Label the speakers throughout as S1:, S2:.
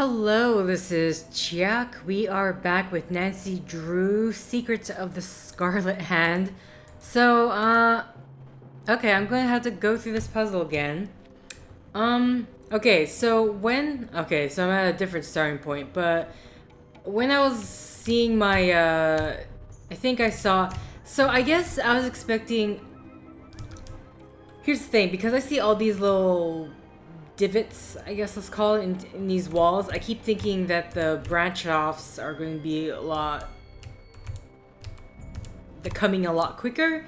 S1: Hello, this is Chiak. We are back with Nancy Drew, Secrets of the Scarlet Hand. So, okay, I'm gonna have to go through this puzzle again. Okay, so I'm at a different starting point, but when I was seeing my, I think I saw, so I guess I was expecting, here's the thing, because I see all these little divots, I guess let's call it, in these walls. I keep thinking that the branch offs are going to be they're coming a lot quicker,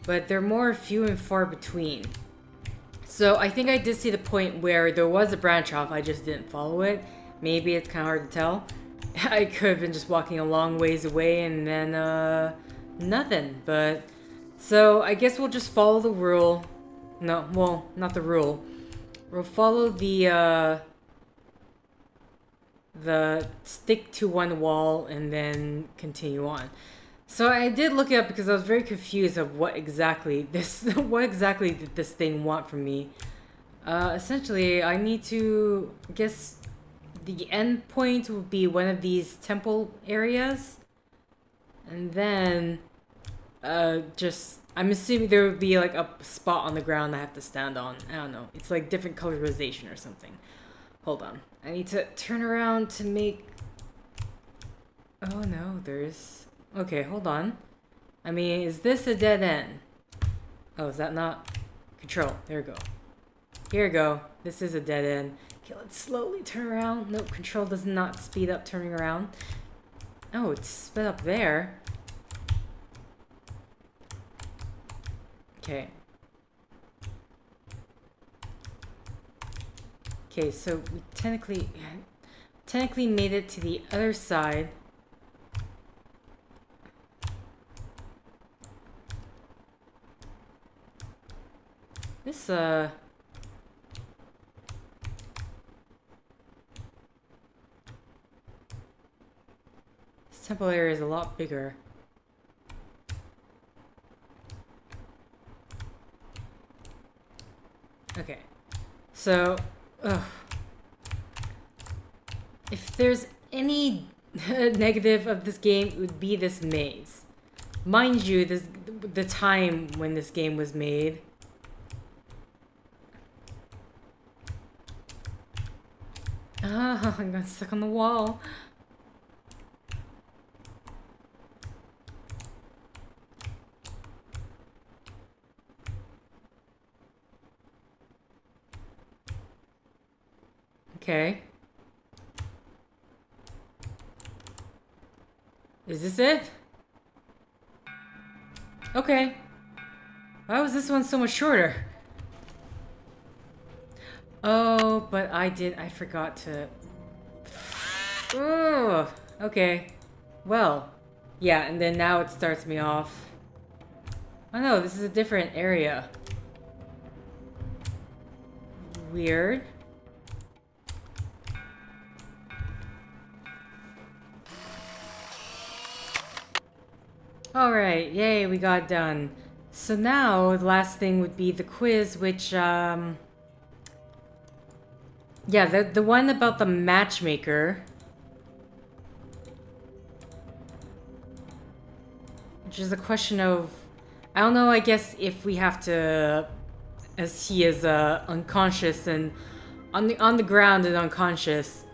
S1: but they're more few and far between. So I think I did see the point where there was a branch off, I just didn't follow it. Maybe it's kind of hard to tell. I could have been just walking a long ways away and then, nothing. But, so I guess we'll just follow the rule. No, well, not the rule. We'll follow the stick to one wall and then continue on. So I did look it up because I was very confused of what exactly did this thing want from me. Essentially, I need to, I guess the end point would be one of these temple areas. And then, I'm assuming there would be like a spot on the ground I have to stand on. I don't know. It's like different colorization or something. Hold on. I need to turn around to make... Oh no, there's... Okay, hold on. I mean, is this a dead end? Oh, is that not... Control. There we go. Here we go. This is a dead end. Okay, let's slowly turn around. Nope, control does not speed up turning around. Oh, it's sped up there. Okay. Okay, so we technically made it to the other side. This this temple area is a lot bigger. Okay, so, if there's any negative of this game, it would be this maze. Mind you, the time when this game was made. Ah, I got stuck on the wall. Okay. Is this it? Okay. Why was this one so much shorter? Oh, but I forgot to... Oh, okay. Well, yeah, and then now it starts me off. Oh no, this is a different area. Weird. Alright, yay, we got done. So now, the last thing would be the quiz, which, yeah, the one about the matchmaker. Which is a question of... I don't know, I guess, if we have to... As he is, unconscious and... On the ground and unconscious.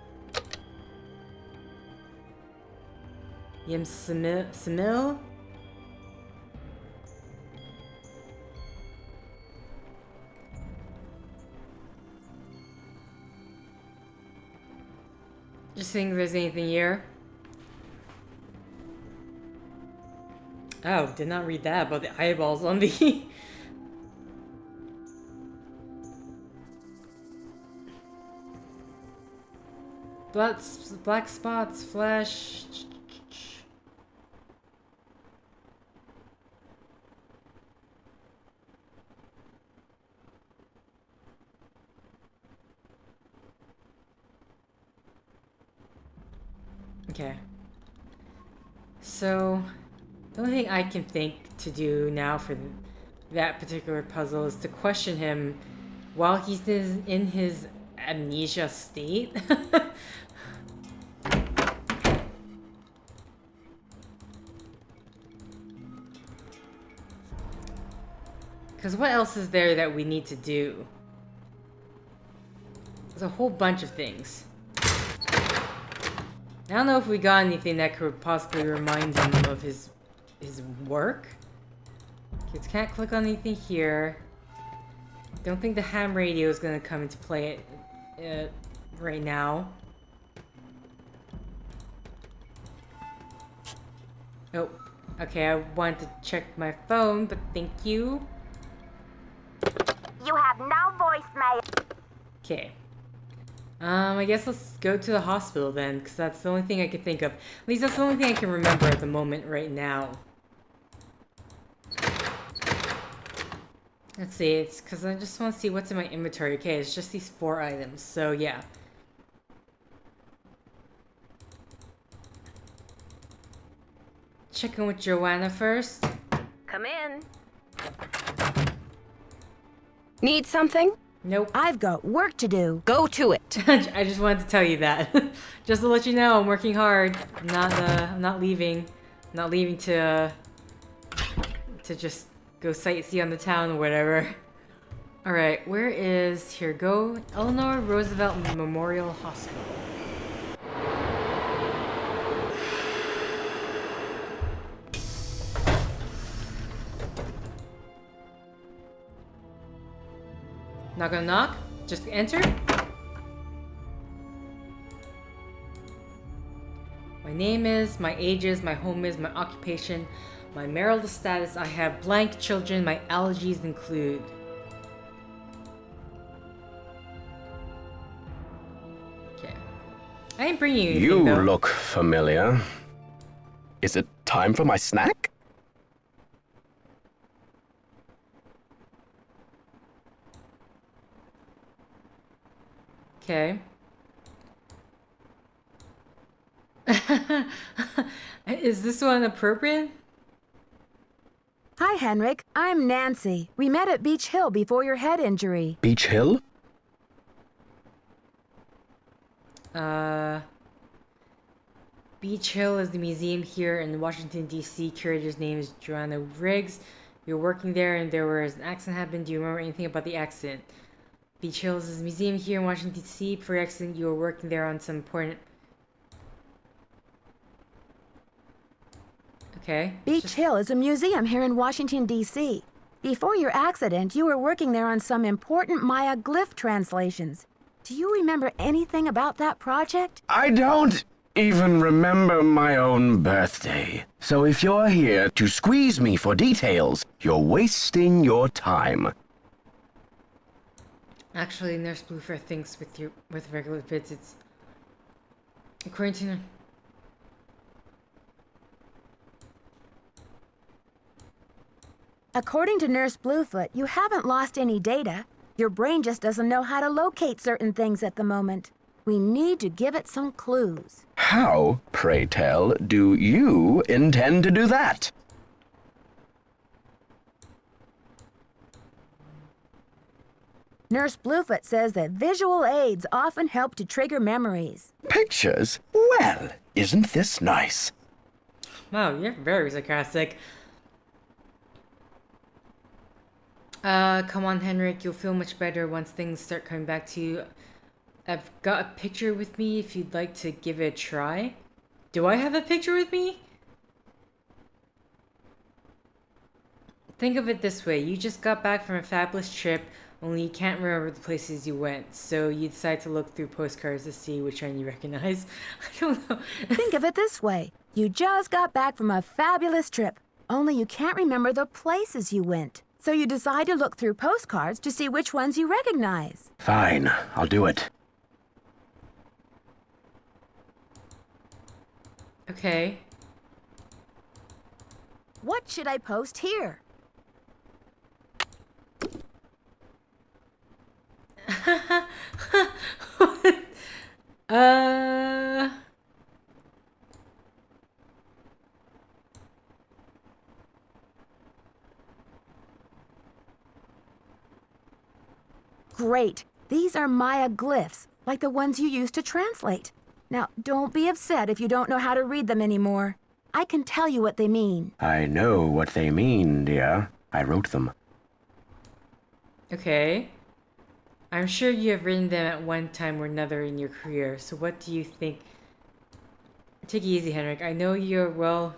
S1: Yim Samil? Just seeing if there's anything here. Oh, did not read that about the eyeballs on the... Black spots, flesh... Okay. So, the only thing I can think to do now for that particular puzzle is to question him while he's in his amnesia state. Because what else is there that we need to do? There's a whole bunch of things. I don't know if we got anything that could possibly remind him of his work. Kids can't click on anything here. Don't think the ham radio is going to come into play right now. Oh, okay, I wanted to check my phone, but thank you.
S2: You have no voicemail.
S1: Okay. I guess let's go to the hospital then, because that's the only thing I can think of. At least that's the only thing I can remember at the moment right now. Let's see, it's because I just want to see what's in my inventory. Okay, it's just these 4 items, so yeah. Check in with Joanna first.
S2: Come in. Need something?
S1: Nope.
S3: I've got work to do.
S2: Go to it.
S1: I just wanted to tell you that. Just to let you know, I'm working hard. I'm not leaving. I'm not leaving to just go sightsee on the town or whatever. Alright, where is... Here, go. Eleanor Roosevelt Memorial Hospital. Not gonna knock? Just enter? My name is, my age is, my home is, my occupation, my marital status, I have blank children, my allergies include. Okay. I ain't bringing you anything,
S4: You
S1: though.
S4: look familiar. Is it time for my snack?
S1: Okay. Is this one appropriate?
S3: Hi, Henrik. I'm Nancy. We met at Beech Hill before your head injury.
S4: Beech Hill?
S1: Beech Hill is the museum here in Washington, D.C. Curator's name is Joanna Riggs. You're working there and there was an accident happened. Do you remember anything about the accident? Beech Hill is a museum here in Washington, D.C. Before your accident, you were working there on some important... Okay.
S3: Beech Hill is a museum here in Washington, D.C. Before your accident, you were working there on some important Maya glyph translations. Do you remember anything about that project?
S4: I don't even remember my own birthday. So if you're here to squeeze me for details, you're wasting your time.
S1: Actually, Nurse Bluefair thinks with regular visits. According to...
S3: According to Nurse Bluefoot, you haven't lost any data. Your brain just doesn't know how to locate certain things at the moment. We need to give it some clues.
S4: How, pray tell, do you intend to do that?
S3: Nurse Bluefoot says that visual aids often help to trigger memories.
S4: Pictures? Well, isn't this nice?
S1: Wow, you're very sarcastic. Come on, Henrik. You'll feel much better once things start coming back to you. I've got a picture with me if you'd like to give it a try. Do I have a picture with me? Think of it this way. You just got back from a fabulous trip, only you can't remember the places you went. So you decide to look through postcards to see which one you recognize. I don't know.
S3: Think of it this way. You just got back from a fabulous trip, only you can't remember the places you went. So you decide to look through postcards to see which ones you recognize.
S4: Fine, I'll do it.
S1: Okay.
S3: What should I post here? Great. These are Maya glyphs, like the ones you used to translate. Now, don't be upset if you don't know how to read them anymore. I can tell you what they mean.
S4: I know what they mean, dear. I wrote them.
S1: Okay. I'm sure you have written them at one time or another in your career, so what do you think? Take it easy, Henrik. I know you're well...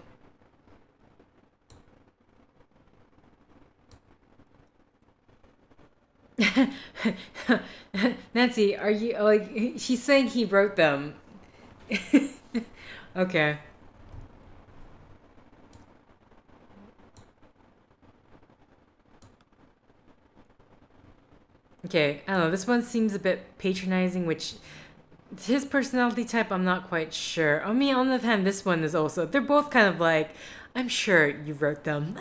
S1: Nancy, are you like she's saying he wrote them? Okay. Okay, I don't know. This one seems a bit patronizing, which his personality type, I'm not quite sure. I mean, on the other hand, this one is also. They're both kind of like, I'm sure you wrote them.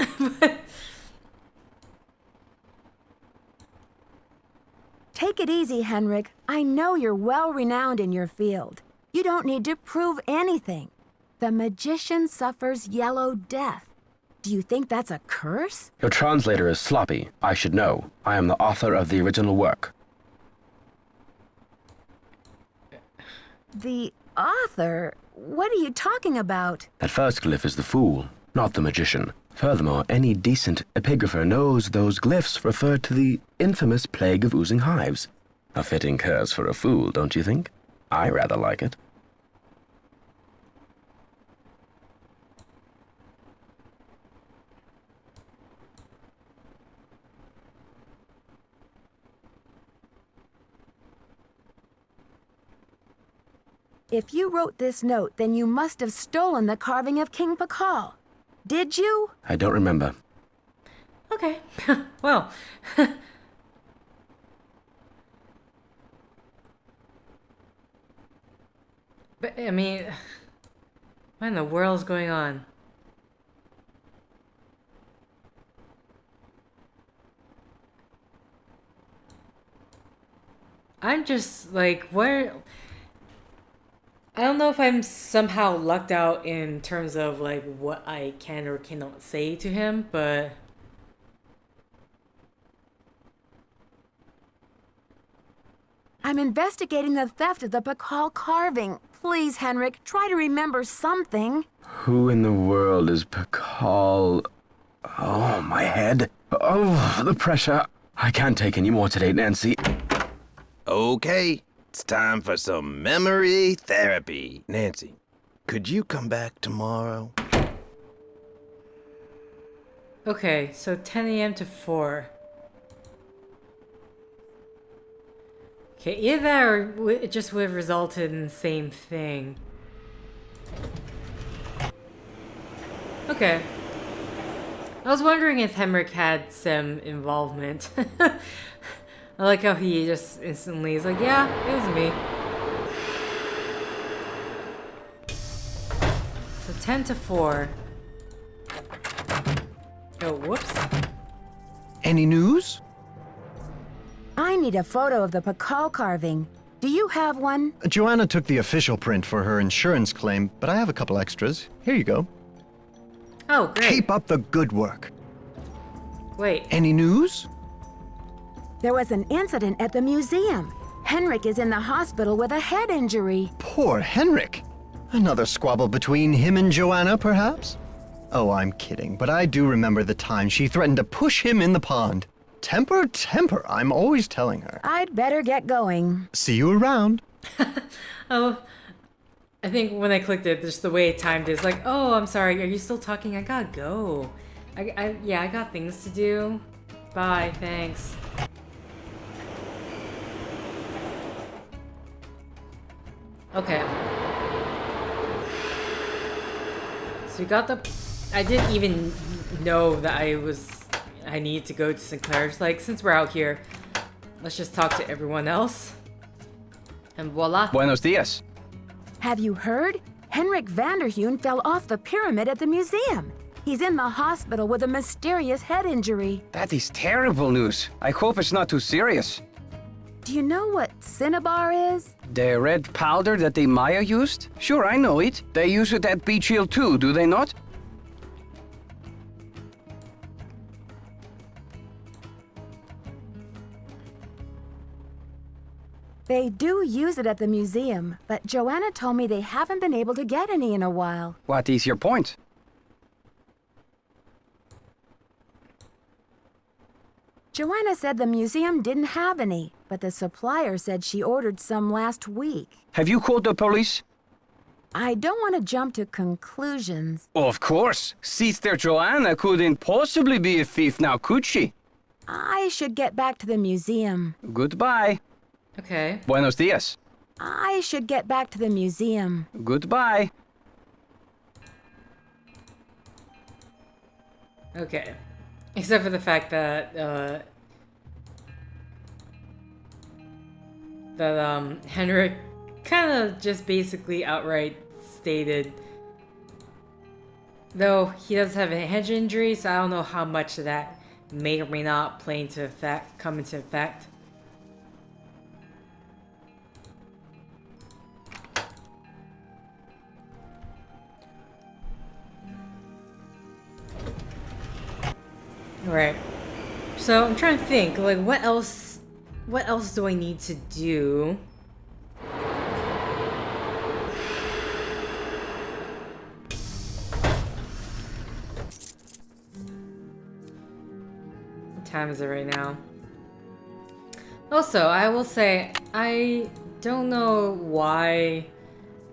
S3: Take it easy, Henrik. I know you're well renowned in your field. You don't need to prove anything. The magician suffers yellow death. Do you think that's a curse?
S4: Your translator is sloppy. I should know. I am the author of the original work.
S3: The author? What are you talking about?
S4: That first glyph is the fool, not the magician. Furthermore, any decent epigrapher knows those glyphs refer to the infamous plague of oozing hives. A fitting curse for a fool, don't you think? I rather like it.
S3: If you wrote this note, then you must have stolen the carving of King Pacal. Did you?
S4: I don't remember.
S1: Okay. Well. But, I mean, what in the world's going on? I'm just like, what? I don't know if I'm somehow lucked out in terms of like what I can or cannot say to him, but
S3: I'm investigating the theft of the Pacal carving. Please, Henrik, try to remember something.
S4: Who in the world is Pacal? Oh, my head. Oh, the pressure. I can't take any more today, Nancy.
S5: Okay, it's time for some memory therapy. Nancy, could you come back tomorrow?
S1: okay, so 10 a.m. to 4. Okay, either that or it just would have resulted in the same thing. Okay. I was wondering if Henrik had some involvement. I like how he just instantly is like, yeah, it was me. So 10 to 4. Oh, whoops.
S6: Any news?
S3: I need a photo of the Pacal carving. Do you have one?
S6: Joanna took the official print for her insurance claim, but I have a couple extras. Here you go.
S1: Oh, great.
S6: Keep up the good work.
S1: Wait.
S6: Any news?
S3: There was an incident at the museum. Henrik is in the hospital with a head injury.
S6: Poor Henrik. Another squabble between him and Joanna, perhaps? Oh, I'm kidding, but I do remember the time she threatened to push him in the pond. Temper, temper, I'm always telling her.
S3: I'd better get going.
S6: See you around.
S1: Oh, I think when I clicked it, just the way it timed is like, oh, I'm sorry, are you still talking? I gotta go. Yeah, I got things to do. Bye, thanks. Okay. So we got the... I didn't even know that I needed to go to Sinclair's. Like, since we're out here, let's just talk to everyone else. And voila.
S7: Buenos dias.
S3: Have you heard? Henrik Vanderheun fell off the pyramid at the museum. He's in the hospital with a mysterious head injury.
S7: That is terrible news. I hope it's not too serious.
S3: Do you know what cinnabar is?
S7: The red powder that the Maya used? Sure, I know it. They use it at Beech Hill too, do they not?
S3: They do use it at the museum, but Joanna told me they haven't been able to get any in a while.
S7: What is your point?
S3: Joanna said the museum didn't have any, but the supplier said she ordered some last week.
S7: Have you called the police?
S3: I don't want to jump to conclusions.
S7: Of course. Sister Joanna couldn't possibly be a thief now, could she?
S3: I should get back to the museum.
S7: Goodbye.
S1: Okay.
S7: Buenos dias.
S3: I should get back to the museum.
S7: Goodbye.
S1: Okay. Except for the fact that, Henrik kind of just basically outright stated, though he does have a head injury, so I don't know how much of that may or may not come into effect. Right. So I'm trying to think, like, what else do I need to do? What time is it right now? Also, I will say, I don't know why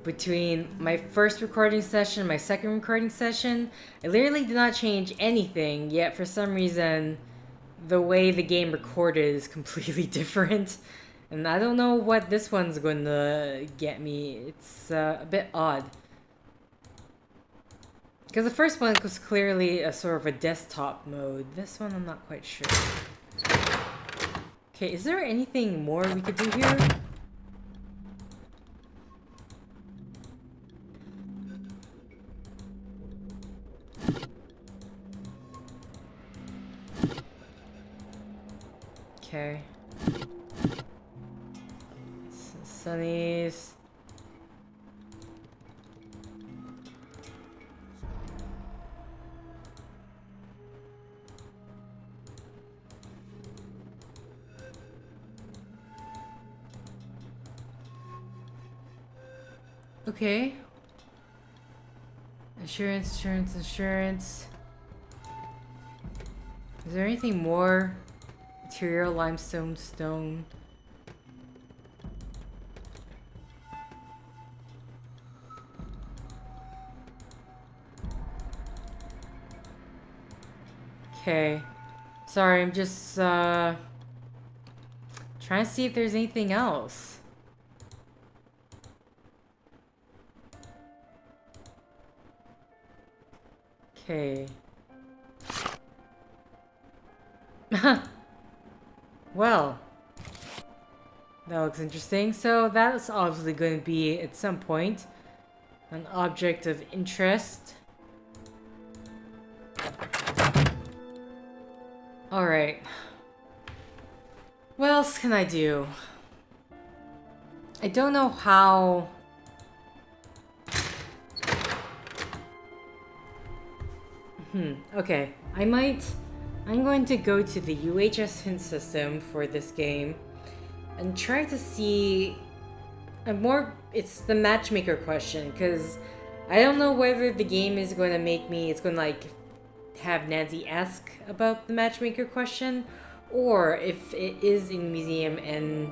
S1: between my first recording session and my second recording session, I literally did not change anything, yet for some reason, the way the game recorded is completely different. And I don't know what this one's going to get me. It's a bit odd. Because the first one was clearly a sort of a desktop mode. This one, I'm not quite sure. Okay, is there anything more we could do here? Okay. Sunny's. Okay. Insurance. Is there anything more? Material, limestone, stone. Okay. Sorry, I'm just trying to see if there's anything else. Okay. Well, that looks interesting. So that's obviously going to be, at some point, an object of interest. Alright. What else can I do? I don't know how... Okay. I'm going to go to the UHS hint system for this game and try to see it's the matchmaker question, because I don't know whether the game is going to it's going to like have Nancy ask about the matchmaker question, or if it is in the museum and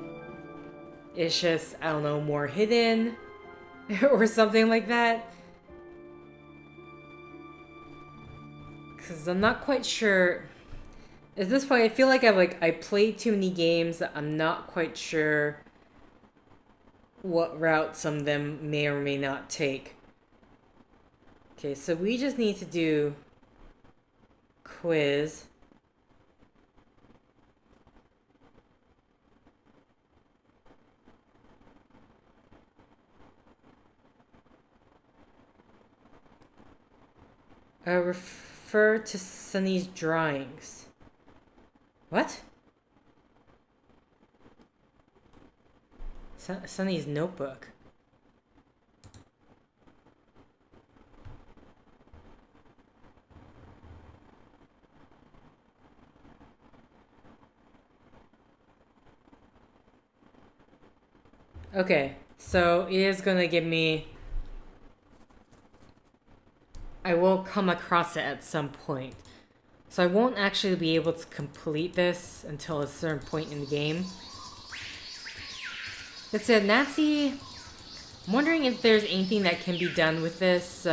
S1: it's just, I don't know, more hidden or something like that. Because I'm not quite sure. At this point, I feel like I played too many games that I'm not quite sure what route some of them may or may not take. Okay, so we just need to do quiz. Refer to Sunny's drawings. What? Sunny's notebook. Okay, so it is gonna give me... I will come across it at some point. So I won't actually be able to complete this until a certain point in the game. That said, Nancy, I'm wondering if there's anything that can be done with this,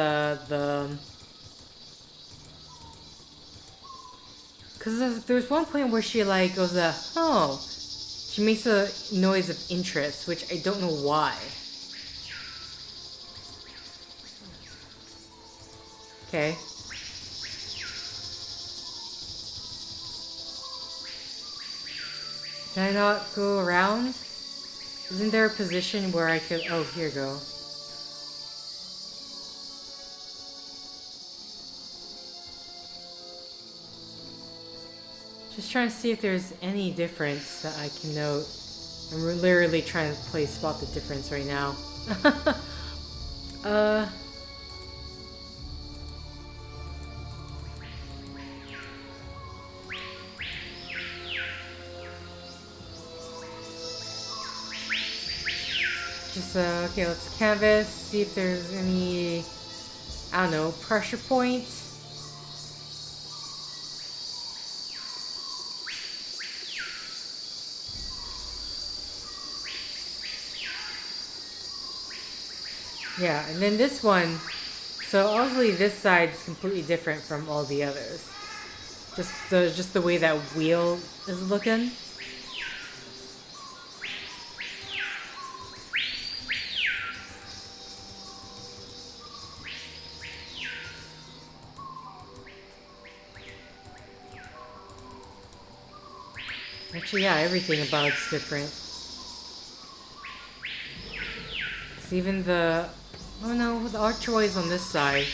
S1: because there's one point where she like goes, oh, she makes a noise of interest, which I don't know why. Okay. Can I not go around? Isn't there a position where I could... Oh, here we go. Just trying to see if there's any difference that I can note. I'm literally trying to spot the difference right now. Just, okay, let's canvas, see if there's any, I don't know, pressure points. Yeah, and then this one, so obviously this side is completely different from all the others. Just the way that wheel is looking. Actually, yeah, everything about it's different. It's even the... Oh no, the archways on this side.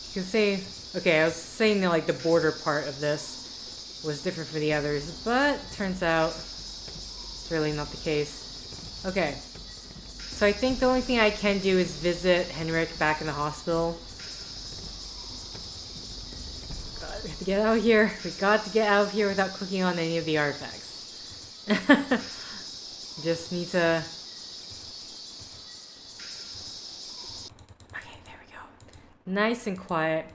S1: You can say... Okay, I was saying that like the border part of this was different from the others, but turns out it's really not the case. Okay. So I think the only thing I can do is visit Henrik back in the hospital. We have to get out of here. We got to get out of here without clicking on any of the artifacts. Just need to... Okay, there we go. Nice and quiet.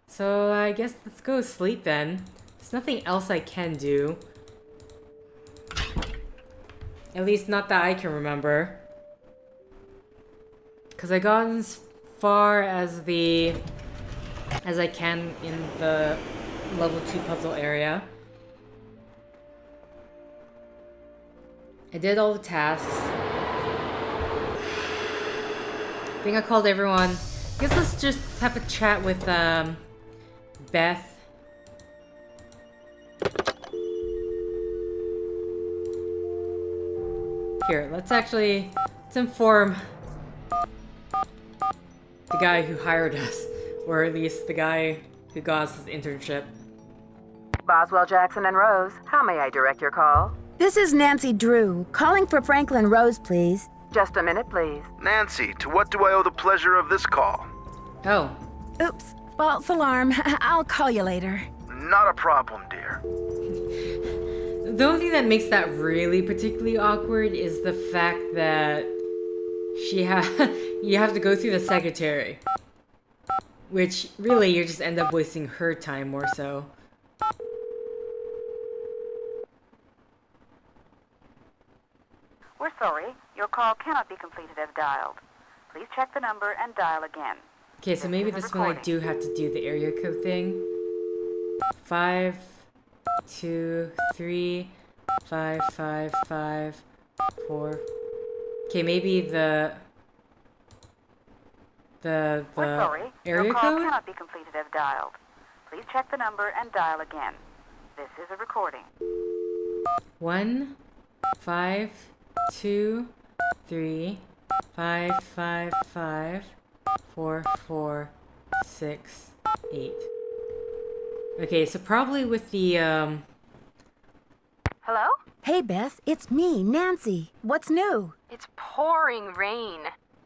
S1: So I guess let's go to sleep then. There's nothing else I can do. At least not that I can remember. Because I got as far as I can in the level 2 puzzle area. I did all the tasks. I think I called everyone. I guess let's just have a chat with Beth. Here, let's inform the guy who hired us. Or at least the guy who got us his internship.
S8: Boswell, Jackson, and Rose, how may I direct your call?
S3: This is Nancy Drew, calling for Franklin Rose, please.
S8: Just a minute, please.
S9: Nancy, to what do I owe the pleasure of this call?
S1: Oh.
S3: Oops, false alarm. I'll call you later.
S9: Not a problem, dear.
S1: The only thing that makes that really particularly awkward is the fact that you have to go through the secretary. Which, really, you just end up wasting her time more so.
S8: We're sorry. Your call cannot be completed as dialed. Please check the number and dial again.
S1: Okay, so maybe this one I do have to do the area code thing. 5, 2, 3, 5, 5, 5, 4. Okay, maybe the
S8: We're sorry.
S1: area
S8: Your call
S1: code?
S8: cannot be completed as dialed. Please check the number and dial again. This is a recording.
S1: 1, 5, 2, 3, 5, 5, 5, 4, 4, 6, 8. Okay, so probably with the,
S2: Hello?
S3: Hey, Beth, it's me, Nancy. What's new?
S2: It's pouring rain.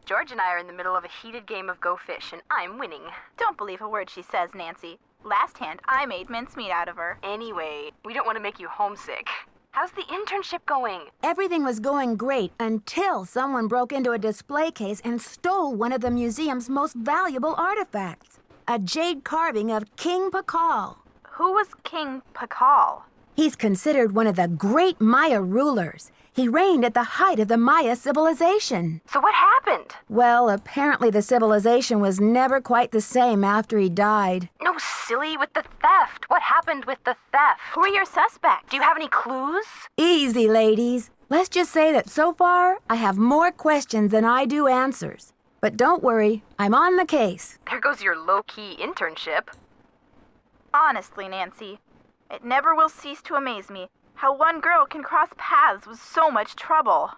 S2: George and I are in the middle of a heated game of Go Fish, and I'm winning.
S10: Don't believe a word she says, Nancy. Last hand, I made mincemeat out of her.
S2: Anyway, we don't want to make you homesick. How's the internship going?
S3: Everything was going great until someone broke into a display case and stole one of the museum's most valuable artifacts. a jade carving of King Pacal.
S10: Who was King Pacal?
S3: He's considered one of the great Maya rulers. He reigned at the height of the Maya civilization.
S2: So what happened?
S3: Well, apparently the civilization was never quite the same after he died.
S2: No, silly, with the theft. What happened with the theft?
S10: Who are your suspects?
S2: Do you have any clues?
S3: Easy, ladies. Let's just say that so far, I have more questions than I do answers. But don't worry, I'm on the case.
S2: There goes your low-key internship.
S10: Honestly, Nancy, it never will cease to amaze me how one girl can cross paths with so much trouble.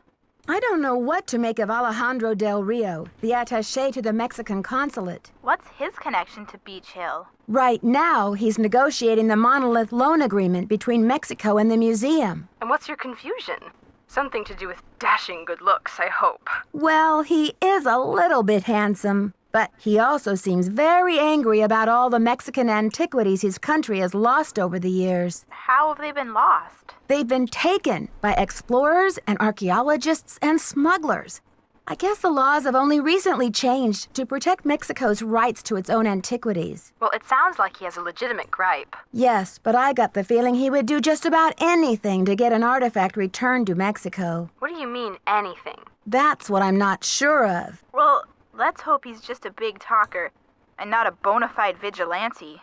S3: I don't know what to make of Alejandro Del Rio, the attaché to the Mexican consulate.
S10: What's his connection to Beech Hill?
S3: Right now, he's negotiating the monolith loan agreement between Mexico and the museum.
S2: And what's your confusion? Something to do with dashing good looks, I hope.
S3: Well, he is a little bit handsome, but he also seems very angry about all the Mexican antiquities his country has lost over the years.
S10: How have they been lost?
S3: They've been taken by explorers and archaeologists and smugglers. I guess the laws have only recently changed to protect Mexico's rights to its own antiquities.
S2: Well, it sounds like he has a legitimate gripe.
S3: Yes, but I got the feeling he would do just about anything to get an artifact returned to Mexico.
S2: What do you mean, anything?
S3: That's what I'm not sure of.
S10: Well, let's hope he's just a big talker and not a bona fide vigilante.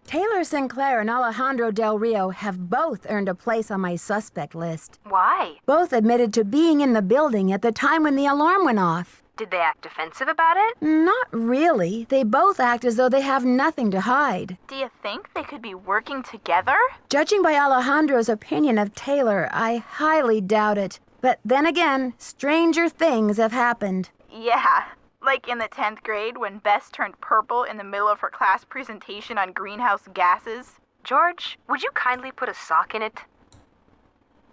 S3: Taylor Sinclair and Alejandro Del Rio have both earned a place on my suspect list.
S2: Why?
S3: Both admitted to being in the building at the time when the alarm went off.
S2: Did they act defensive about it?
S3: Not really. They both act as though they have nothing to hide.
S10: Do you think they could be working together?
S3: Judging by Alejandro's opinion of Taylor, I highly doubt it. But then again, stranger things have happened.
S10: Yeah. Like in the 10th grade when Bess turned purple in the middle of her class presentation on greenhouse gases.
S2: George, would you kindly put a sock in it?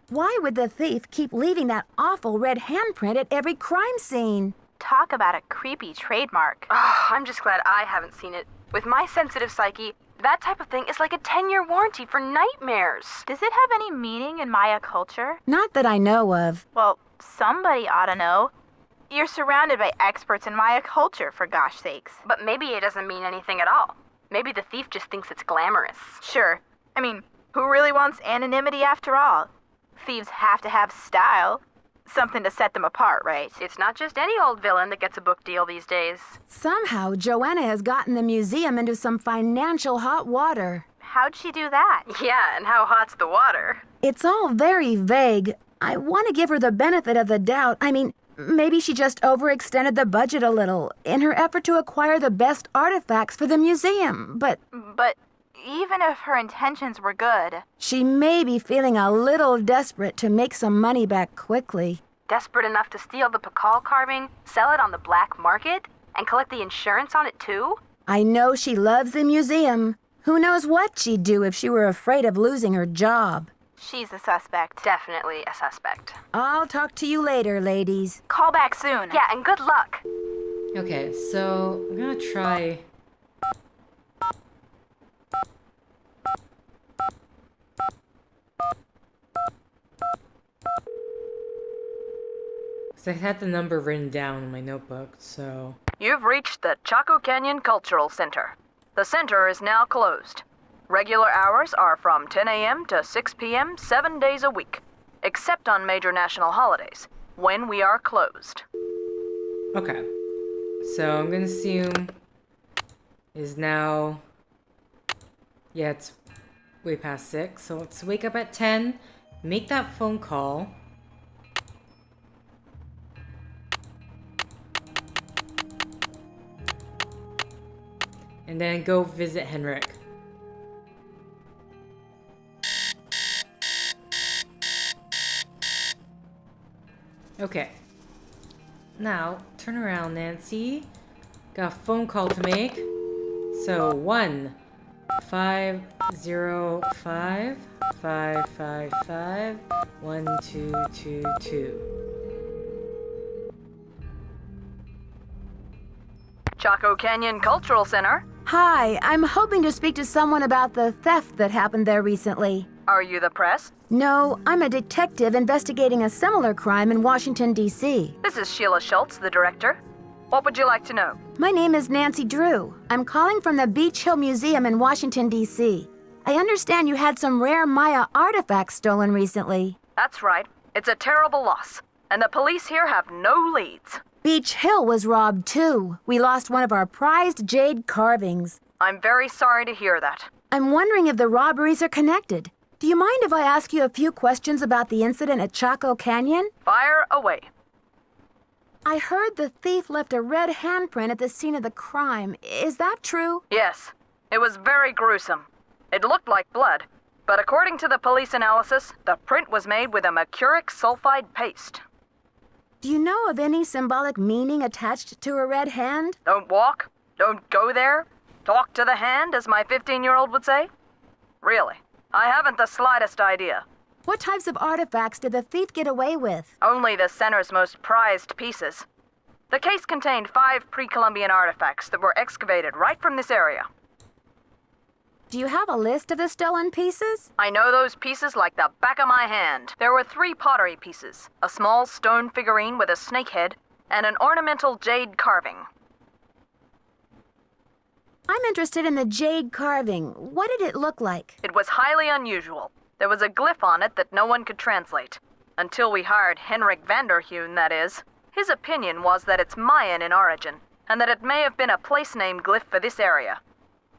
S3: Why would the thief keep leaving that awful red handprint at every crime scene?
S10: Talk about a creepy trademark.
S2: Oh, I'm just glad I haven't seen it. With my sensitive psyche, that type of thing is like a 10-year warranty for nightmares.
S10: Does it have any meaning in Maya culture?
S3: Not that I know of.
S10: Well, somebody ought to know. You're surrounded by experts in Maya culture, for gosh sakes.
S2: But maybe it doesn't mean anything at all. Maybe the thief just thinks it's glamorous.
S10: Sure. I mean, who really wants anonymity after all? Thieves have to have style. Something to set them apart, right?
S2: It's not just any old villain that gets a book deal these days.
S3: Somehow, Joanna has gotten the museum into some financial hot water.
S10: How'd she do that?
S2: Yeah, and how hot's the water?
S3: It's all very vague. I want to give her the benefit of the doubt. I mean, maybe she just overextended the budget a little in her effort to acquire the best artifacts for the museum, but
S10: even if her intentions were good...
S3: She may be feeling a little desperate to make some money back quickly.
S2: Desperate enough to steal the Pacal carving, sell it on the black market, and collect the insurance on it too?
S3: I know she loves the museum. Who knows what she'd do if she were afraid of losing her job.
S10: She's a suspect.
S2: Definitely a suspect.
S3: I'll talk to you later, ladies.
S10: Call back soon.
S2: Yeah, and good luck.
S1: Okay, so I'm gonna try... So I had the number written down in my notebook, so...
S11: You've reached the Chaco Canyon Cultural Center. The center is now closed. Regular hours are from 10 a.m. to 6 p.m. 7 days a week, except on major national holidays, when we are closed.
S1: Okay. So I'm gonna assume is now... Yeah, it's way past 6, so let's wake up at 10, make that phone call. And then go visit Henrik. Okay. Now, turn around, Nancy. Got a phone call to make. So, 1-505-555-1222.
S11: Chaco Canyon Cultural Center.
S3: Hi, I'm hoping to speak to someone about the theft that happened there recently.
S11: Are you the press?
S3: No, I'm a detective investigating a similar crime in Washington, D.C.
S11: This is Sheila Schultz, the director. What would you like to know?
S3: My name is Nancy Drew. I'm calling from the Beech Hill Museum in Washington, D.C. I understand you had some rare Maya artifacts stolen recently.
S11: That's right. It's a terrible loss, and the police here have no leads.
S3: Beech Hill was robbed too. We lost one of our prized jade carvings.
S11: I'm very sorry to hear that.
S3: I'm wondering if the robberies are connected. Do you mind if I ask you a few questions about the incident at Chaco Canyon?
S11: Fire away.
S3: I heard the thief left a red handprint at the scene of the crime. Is that true?
S11: Yes. It was very gruesome. It looked like blood, but according to the police analysis, the print was made with a mercuric sulfide paste.
S3: Do you know of any symbolic meaning attached to a red hand?
S11: Don't walk, don't go there, talk to the hand, as my 15-year-old would say? Really, I haven't the slightest idea.
S3: What types of artifacts did the thief get away with?
S11: Only the center's most prized pieces. The case contained 5 pre-Columbian artifacts that were excavated right from this area.
S3: Do you have a list of the stolen pieces?
S11: I know those pieces like the back of my hand. There were 3 pottery pieces, a small stone figurine with a snake head, and an ornamental jade carving.
S3: I'm interested in the jade carving. What did it look like?
S11: It was highly unusual. There was a glyph on it that no one could translate. Until we hired Henrik Vanderheun, that is. His opinion was that it's Mayan in origin, and that it may have been a place-name glyph for this area.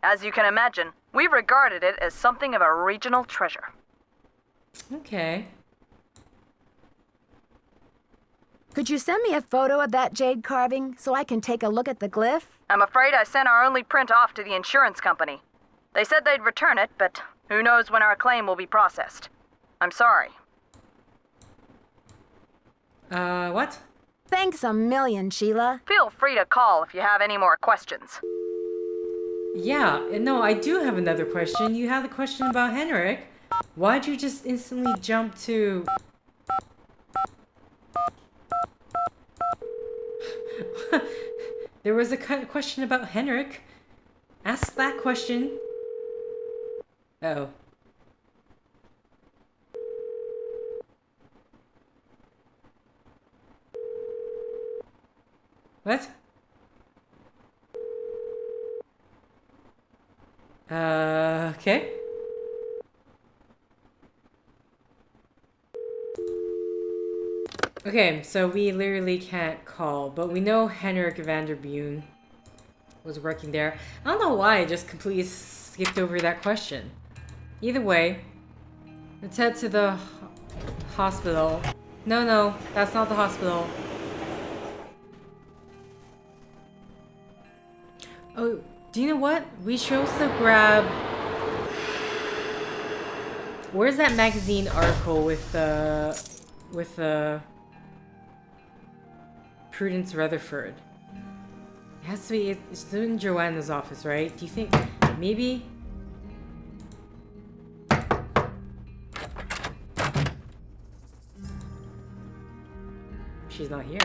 S11: As you can imagine, we regarded it as something of a regional treasure.
S1: Okay.
S3: Could you send me a photo of that jade carving so I can take a look at the glyph?
S11: I'm afraid I sent our only print off to the insurance company. They said they'd return it, but who knows when our claim will be processed. I'm sorry.
S1: What?
S3: Thanks a million, Sheila.
S11: Feel free to call if you have any more questions.
S1: Yeah, no, I do have another question. You had a question about Henrik. Why'd you just instantly jump to... There was a question about Henrik. Ask that question. Oh. What? Okay. Okay, so we literally can't call, but we know Henrik Vanderburen was working there. I don't know why I just completely skipped over that question. Either way, let's head to the hospital. No, that's not the hospital. Oh, do you know what? We should also grab... Where's that magazine article with Prudence Rutherford? It has to be... It's in Joanna's office, right? Do you think... Maybe... She's not here.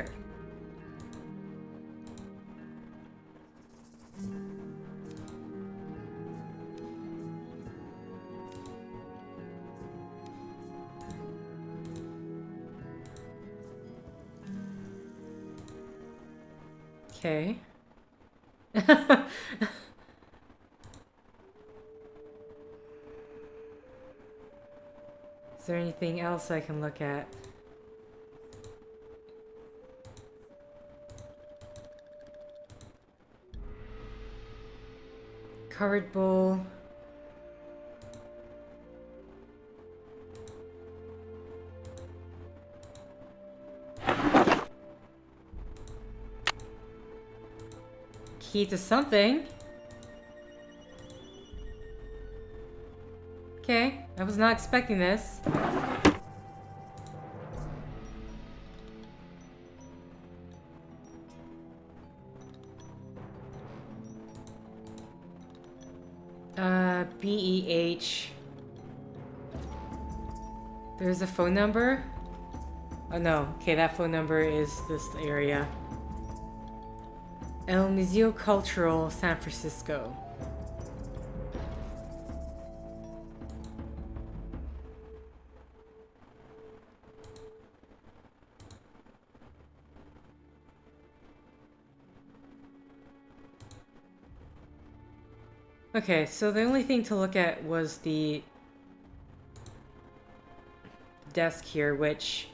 S1: Okay. Is there anything else I can look at? Covered bowl. Key to something. Okay, I was not expecting this. BEH. There's a phone number? Oh no, okay, that phone number is this area. El Museo Cultural, San Francisco. Okay, so the only thing to look at was the desk here, which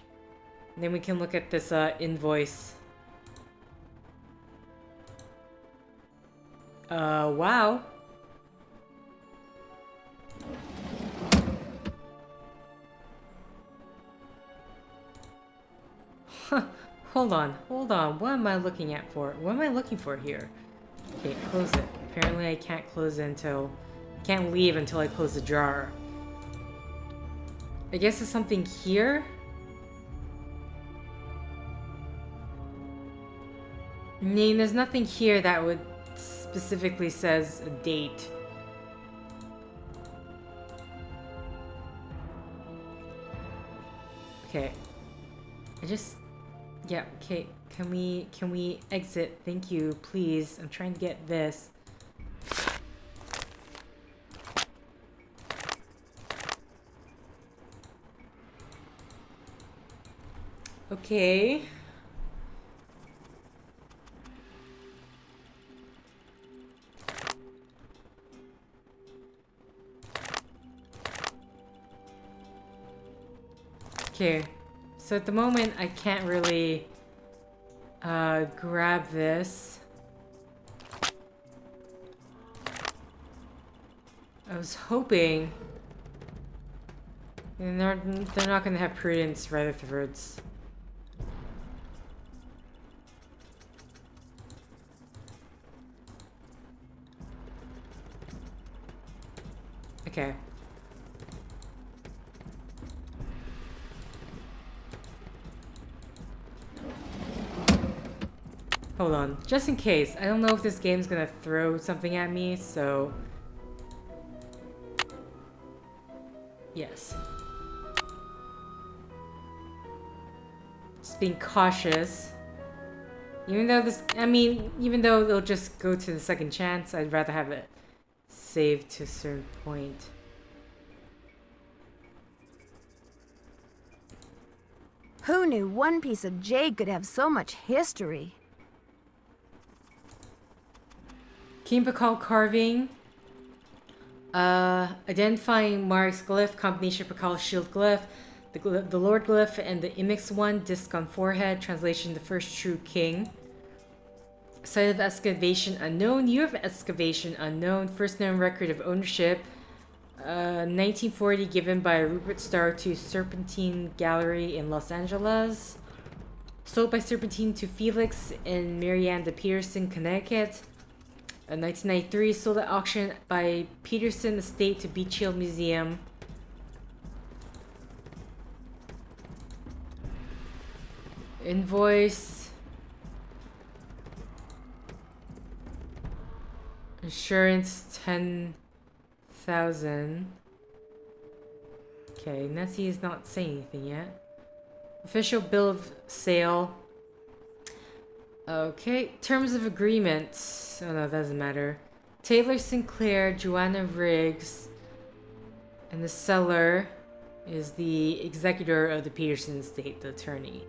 S1: then we can look at this invoice. Wow. Huh. Hold on. What am I looking at for? What am I looking for here? Okay, close it. Apparently I can't close it until... I can't leave until I close the jar. I guess there's something here? I mean, there's nothing here that would specifically says a date. Okay. Yeah, okay. Can we exit? Thank you, please. I'm trying to get this. Okay. Okay. So at the moment, I can't really grab this. I was hoping... And they're not gonna have prudence right afterwards. Okay. Hold on, just in case. I don't know if this game's gonna throw something at me, so... Yes. Just being cautious. Even though even though they'll just go to the second chance, I'd rather have it saved to a certain point.
S3: Who knew one piece of jade could have so much history?
S1: King Pacal carving. Identifying Mark's glyph, combination Pacal shield glyph, the Lord glyph, and the Imix one, disc on forehead, translation the first true king. Site of excavation unknown, year of excavation unknown, first known record of ownership, 1940, given by Rupert Starr to Serpentine Gallery in Los Angeles. Sold by Serpentine to Felix in Marianne Peterson, Connecticut. 1993, sold at auction by Peterson Estate to Beech Hill Museum. Invoice. Insurance 10,000. Okay, Nessie is not saying anything yet. Official bill of sale. Okay, terms of agreement. Oh no, that doesn't matter. Taylor Sinclair, Joanna Riggs, and the seller is the executor of the Peterson estate, the attorney.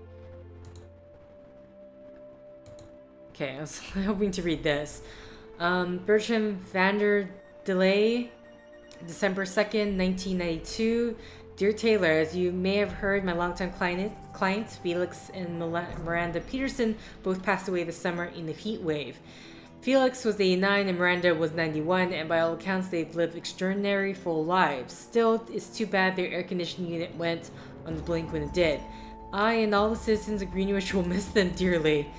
S1: Okay, I was hoping to read this. Bertram Vander Delay, December 2nd, 1992. Dear Taylor, as you may have heard, my longtime clients Felix and Miranda Peterson both passed away this summer in a heat wave. Felix was 89 and Miranda was 91, and by all accounts they've lived extraordinary full lives. Still, it's too bad their air conditioning unit went on the blink when it did. I and all the citizens of Greenwich will miss them dearly.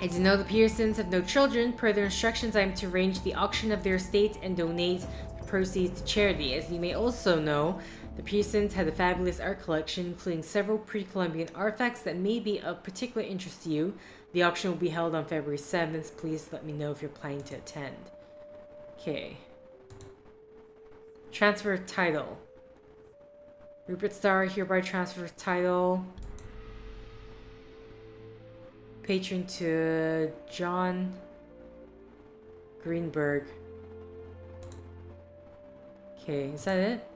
S1: As you know, the Petersons have no children. Per their instructions, I am to arrange the auction of their estate and donate the proceeds to charity. As you may also know, the Petersons had a fabulous art collection, including several pre-Columbian artifacts that may be of particular interest to you. The auction will be held on February 7th. Please let me know if you're planning to attend. Okay. Transfer of title. Rupert Starr hereby transfer of title. Patron to John Greenberg. Okay, is that it?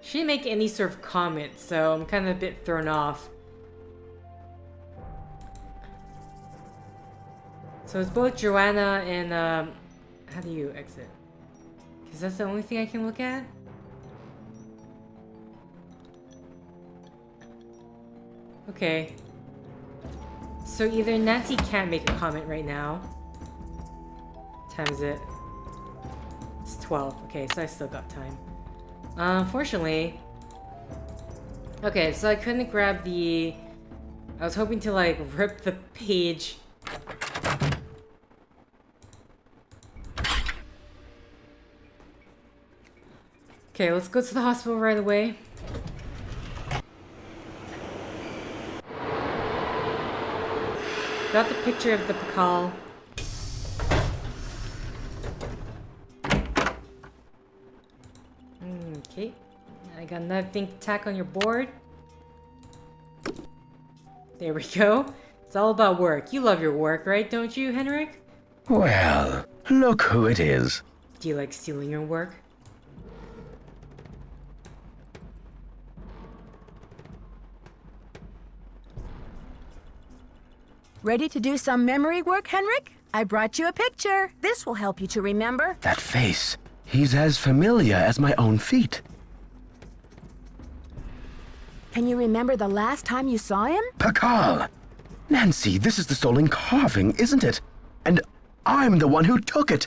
S1: She didn't make any sort of comment, so I'm kind of a bit thrown off. So it's both Joanna and, how do you exit? Because that's the only thing I can look at? Okay. So either Nancy can't make a comment right now. What time is it? It's 12. Okay, so I still got time. Unfortunately... Okay, so I couldn't grab the... I was hoping to, like, rip the page... Okay, let's go to the hospital right away. Got the picture of the Pacal. Okay. I got another thing to tack on your board. There we go. It's all about work. You love your work, right? Don't you, Henrik?
S4: Well, look who it is.
S1: Do you like stealing your work?
S3: Ready to do some memory work, Henrik? I brought you a picture. This will help you to remember.
S4: That face. He's as familiar as my own feet.
S3: Can you remember the last time you saw him?
S4: Pacal! Nancy, this is the stolen carving, isn't it? And I'm the one who took it.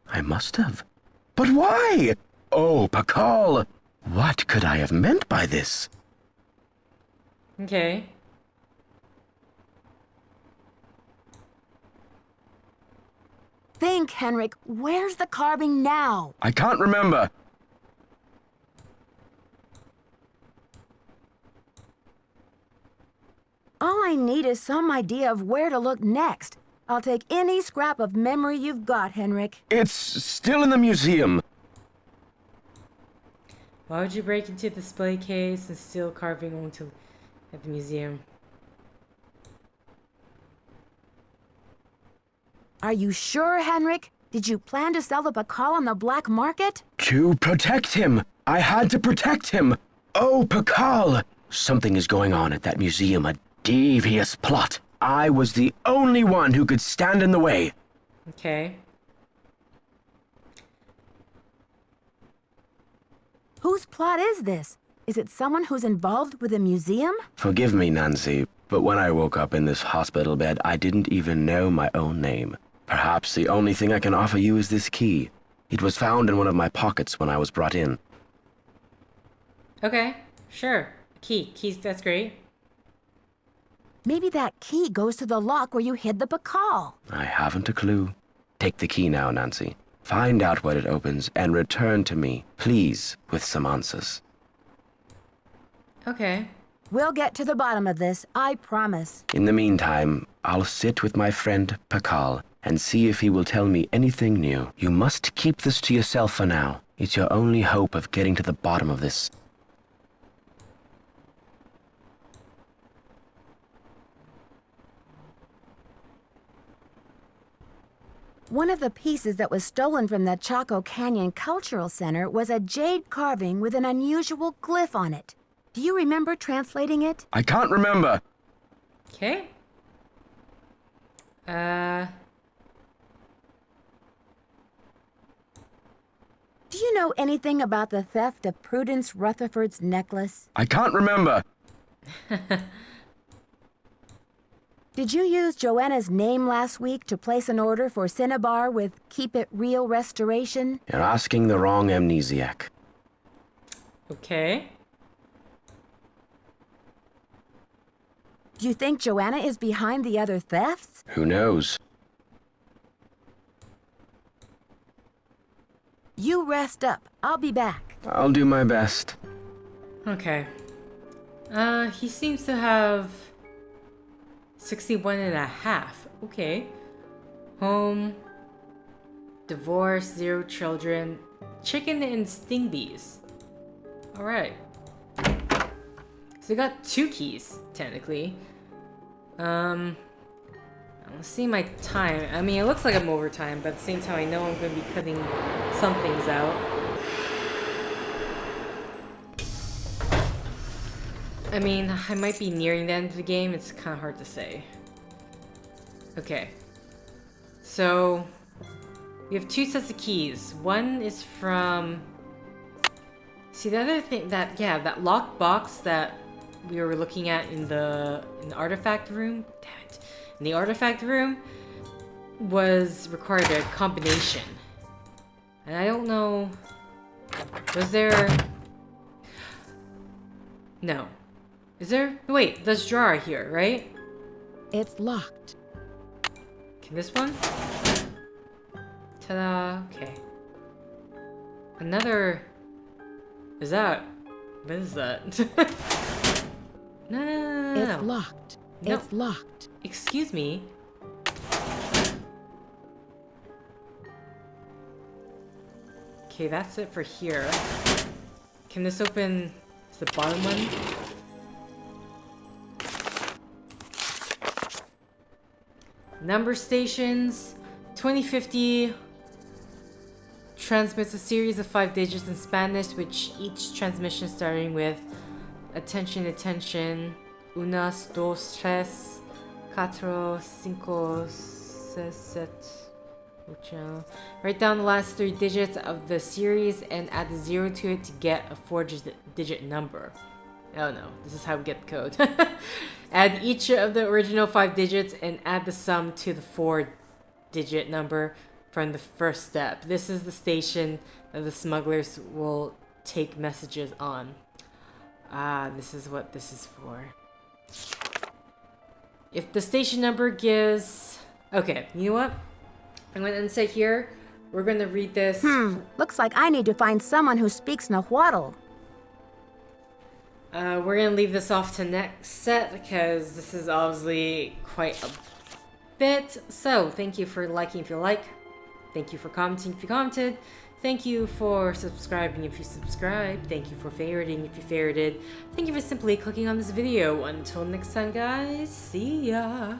S4: I must have. But why? Oh, Pacal! What could I have meant by this?
S1: Okay.
S3: Think, Henrik. Where's the carving now?
S4: I can't remember.
S3: All I need is some idea of where to look next. I'll take any scrap of memory you've got, Henrik.
S4: It's still in the museum.
S1: Why would you break into the display case and steal carving onto at the museum?
S3: Are you sure, Henrik? Did you plan to sell the Pacal on the black market?
S4: To protect him. I had to protect him. Oh, Pacal. Something is going on at that museum, a devious plot. I was the only one who could stand in the way.
S1: Okay.
S3: Whose plot is this? Is it someone who's involved with the museum?
S4: Forgive me, Nancy, but when I woke up in this hospital bed, I didn't even know my own name. Perhaps the only thing I can offer you is this key. It was found in one of my pockets when I was brought in.
S1: Okay, sure. Keys, that's great.
S3: Maybe that key goes to the lock where you hid the Pacal.
S4: I haven't a clue. Take the key now, Nancy. Find out what it opens and return to me, please, with some answers.
S1: Okay.
S3: We'll get to the bottom of this, I promise.
S4: In the meantime, I'll sit with my friend Pacal and see if he will tell me anything new. You must keep this to yourself for now. It's your only hope of getting to the bottom of this.
S3: One of the pieces that was stolen from the Chaco Canyon Cultural Center was a jade carving with an unusual glyph on it. Do you remember translating it?
S4: I can't remember.
S1: Okay.
S3: Do you know anything about the theft of Prudence Rutherford's necklace?
S4: I can't remember.
S3: Did you use Joanna's name last week to place an order for Cinnabar with Keep It Real Restoration?
S4: You're asking the wrong amnesiac.
S1: Okay.
S3: Do you think Joanna is behind the other thefts?
S4: Who knows?
S3: You rest up. I'll be back.
S4: I'll do my best.
S1: Okay. He seems to have 61.5. Okay. Home. Divorce, 0 children. Chicken and sting bees. Alright. So we got 2 keys, technically. Let's see my time. I mean, it looks like I'm over time, but at the same time, I know I'm going to be cutting some things out. I mean, I might be nearing the end of the game. It's kind of hard to say. Okay. So we have 2 sets of keys. One is from... See, the other thing that, yeah, that locked box that we were looking at in the artifact room. Damn it. In the artifact room was required a combination. And I don't know... Was there... No. Is there... Wait, there's a drawer here, right?
S3: It's locked.
S1: Can this one? Ta-da. Okay. Another... Is that... What is that? No.
S3: It's locked.
S1: No.
S3: It's locked.
S1: Excuse me. Okay, that's it for here. Can this open the bottom one? Number stations. 2050 transmits a series of 5 digits in Spanish, which each transmission starting with attention, attention. Unas, dos, tres, cuatro, cinco, seis, siete, ocho. Write down the last 3 digits of the series and add the 0 to it to get a 4-digit number. Oh no, this is how we get the code. Add each of the original 5 digits and add the sum to the 4-digit number from the first step. This is the station that the smugglers will take messages on. Ah, this is what this is for. If the station number gives... Okay, you know what? I'm going to insert here. We're going to read this.
S3: Looks like I need to find someone who speaks Nahuatl.
S1: We're going to leave this off to next set because this is obviously quite a bit. So, thank you for liking if you like. Thank you for commenting if you commented. Thank you for subscribing if you subscribed. Thank you for favoriting if you favorited. Thank you for simply clicking on this video. Until next time, guys. See ya.